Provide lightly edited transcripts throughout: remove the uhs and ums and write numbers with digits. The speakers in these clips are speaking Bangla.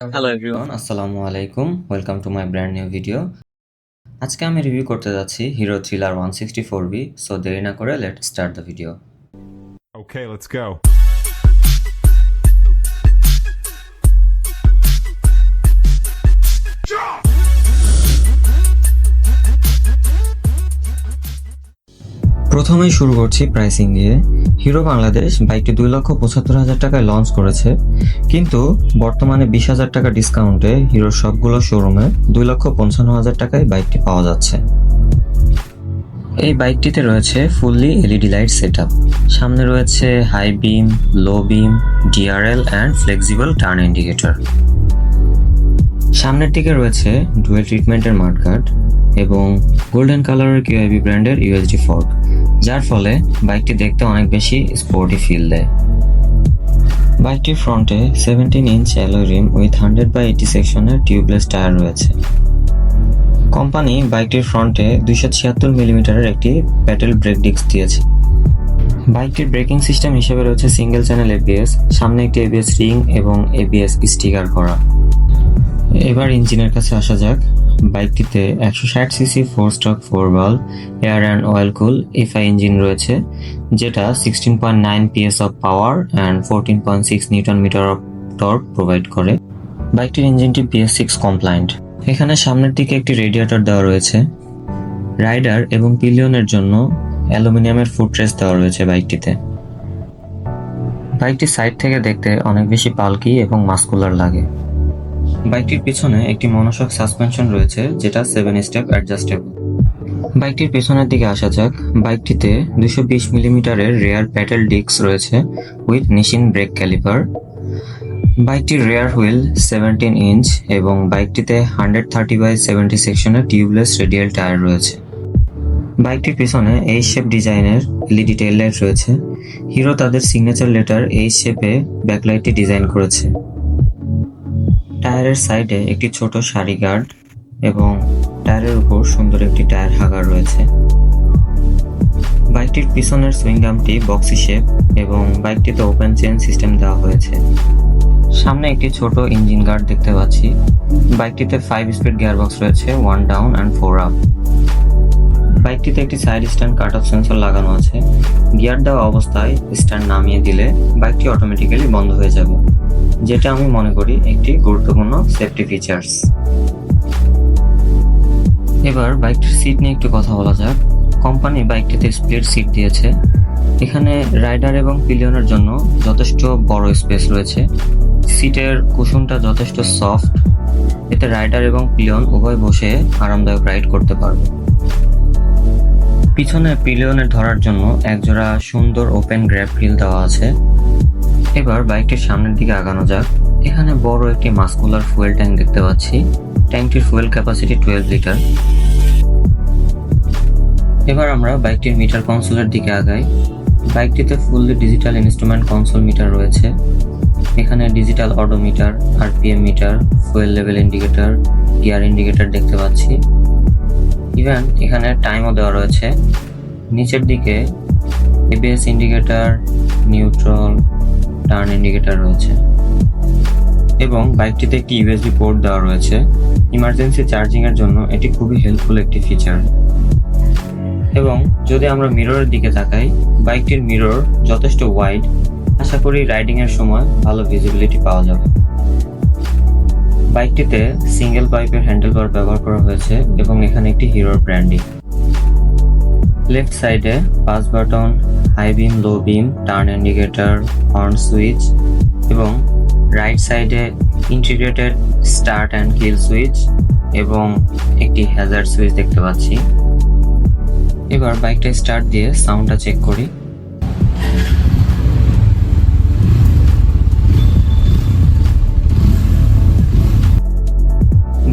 হ্যালো এভরিওয়ান, আসসালামু আলাইকুম। Welcome to my brand new video. আজকে আমি রিভিউ করতে যাচ্ছি হিরো থ্রিলার 164V। সো দেরি না করে let start the video. Okay, let's go. প্রথমেই শুরু করছি প্রাইসিং দিয়ে। হিরো বাংলাদেশ বাইকটি 2,75,000 টাকায় লঞ্চ করেছে, কিন্তু বর্তমানে 20,000 টাকা ডিসকাউন্টে হিরোর সবগুলো শোরুমে 2,55,000 টাকায় বাইকটি পাওয়া যাচ্ছে। এই বাইকটিতে রয়েছে ফুললি এলইডি লাইট সেটআপ। সামনে রয়েছে high beam, low beam, DRL and flexible turn indicator. সামনের দিকে রয়েছে ডুয়েল ট্রিটমেন্টের মাডগার্ড এবং গোল্ডেন কালারের কিউআইবি ব্র্যান্ডের ইউএসডি ফর্ক, যার ফলে বাইকটি দেখতে অনেক বেশি স্পোর্টি ফিল দেয়। বাইকটির ফ্রন্টে 17 ইঞ্চ অ্যালয় রিম উইথ 100/80 সেকশনের টিউবলেস টায়ার রয়েছে। কোম্পানি বাইকটির ফ্রন্টে 276 মিলিমিটারের একটি প্যাডেল ব্রেক ডিস্ক দিয়েছে। বাইকটির ব্রেকিং সিস্টেম হিসেবে রয়েছে সিঙ্গেল চ্যানেল এবিএস, সামনে একটি এবিএস রিং এবং এবিএস স্টিকার করা। এবার ইঞ্জিনের কাছে আসা যাক। বাইকটিতে 160 CC 4 stroke 4 valve air and oil cool FI engine রয়েছে, যেটা 16.9 PS of power and 14.6 newton metre of torque provide করে। বাইকটির ইঞ্জিনটি BS6 কমপ্লায়েন্ট। এখানে সামনের দিকে একটি রেডিয়েটর দেওয়া রয়েছে। রাইডার এবং পিলিয়নের জন্য অ্যালুমিনিয়ামের ফুটরেস্ট দেওয়া রয়েছে বাইকটিতে। বাইকটি সাইড থেকে দেখতে অনেক বেশি পালকি এবং মাস্কুলার লাগে। বাইকটির পিছনে একটি মনোশক সাসপেনশন রয়েছে, যেটা 7 স্টেপ অ্যাডজাস্টেবল। বাইকটির পেছনের দিকে আসা যাক। বাইকটিতে 220 মিলিমিটারের রেয়ার প্যাডেল ডিস্ক রয়েছে উইথ নিশিন ব্রেক ক্যালিপার। বাইকটির রেয়ার হুইল 17 ইঞ্চ এবং বাইকটিতে 130/70 সেকশনের টিউবলেস রেডিয়াল টায়ার রয়েছে। বাইকটির পিছনে এইচ শেপ ডিজাইনের এলইডি টেল লাইট রয়েছে। হিরো তাদের সিগনেচার লেটার এইচ শেপে ব্যাকলাইটটি ডিজাইন করেছে। টায়ারের সাইডে একটি ছোট সারি গার্ড এবং টায়ারের উপর সুন্দর একটি টায়ার হাগার রয়েছে। বাইকটির পিছনের সুইংগামটি বক্সি শেপ এবং বাইকটিতে ওপেন চেইন সিস্টেম দেওয়া হয়েছে। সামনে একটি ছোট ইঞ্জিন গার্ড দেখতে পাচ্ছি। বাইকটিতে 5 স্পিড গিয়ারবক্স রয়েছে, 1 ডাউন অ্যান্ড 4 আপ। বাইকটিতে একটি side stand cut off sensor লাগানো আছে। গিয়ার দেওয়া অবস্থায় স্ট্যান্ড নামিয়ে দিলে বাইকটি অটোমেটিক্যালি বন্ধ হয়ে যাবে, যেটা আমি মনে করি একটি গুরুত্বপূর্ণ সেফটি ফিচার্স। এবার বাইকটির সিট নিয়ে একটু কথা বলা যাক। কোম্পানি বাইকটিতে স্প্লিট সিট দিয়েছে। এখানে রাইডার এবং পিলিয়নের জন্য যথেষ্ট বড় স্পেস রয়েছে। সিটের কুশনটা যথেষ্ট সফট, এতে রাইডার এবং পিলিয়ন উভয় বসে আরামদায়ক রাইড করতে পারবে। পিছনে পিলিয়নের ধরার জন্য একজোড়া সুন্দর ওপেন গ্র্যাব রিল দেওয়া আছে। এবার বাইকটির সামনের দিকে আগানো যাক। এখানে বড় একটি মাস্কুলার ফুয়েল ট্যাঙ্ক দেখতে পাচ্ছি। ট্যাঙ্কটির ফুয়েল ক্যাপাসিটি 12 লিটার। এবার আমরা বাইকটির মিটার কনসোলের দিকে আগাই। বাইকটিতে fully digital instrument console meter রয়েছে। এখানে digital odometer, RPM meter, fuel level indicator, gear indicator দেখতে পাচ্ছি। ইভেন এখানে টাইমও দেওয়া রয়েছে। নিচের দিকে ABS indicator, neutral, turn indicator রয়েছে এবং বাইকটিতে একটি ইউএসবি পোর্ট দেওয়া রয়েছে। ইমার্জেন্সি চার্জিং এর জন্য এটি খুবই হেল্পফুল একটি ফিচার। এবং যদি আমরা মিররের দিকে তাকাই, বাইকটির মিরর যথেষ্ট ওয়াইড। আশা করি রাইডিং এর সময় ভালো ভিজিবিলিটি পাওয়া যাবে। বাইকটিতে সিঙ্গেল পাইপের হ্যান্ডেলবার ব্যবহার করা হয়েছে এবং এখানে একটি হিরোর ব্র্যান্ডিং। লেফট সাইডে 5 বাটন, হাই বিম, লো বিম, টার্ন ইন্ডিকেটর, হর্ন সুইচ এবং রাইট সাইডে integrated start and kill switch এবং একটি হ্যাজার্ড সুইচ দেখতে পাচ্ছি। এবার বাইকটা স্টার্ট দিয়ে সাউন্ডটা চেক করি।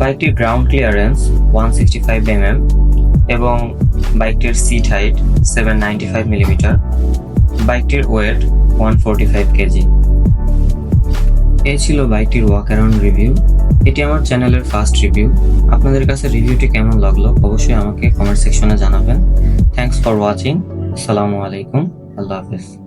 বাইকটির গ্রাউন্ড ক্লিয়ারেন্স 165 mm এবং বাইকটির সিট হাইট 795 মিলিমিটার। বাইকটির ওয়েট 145 কেজি। এই ছিল বাইকটির ওয়াক অ্যারাউন্ড রিভিউ। এটি আমার চ্যানেলের ফার্স্ট রিভিউ। আপনাদের কাছে রিভিউটি কেমন লাগলো অবশ্যই আমাকে কমেন্ট সেকশনে জানাবেন। Thanks for watching. আসসালামু আলাইকুম। আল্লাহ হাফেজ।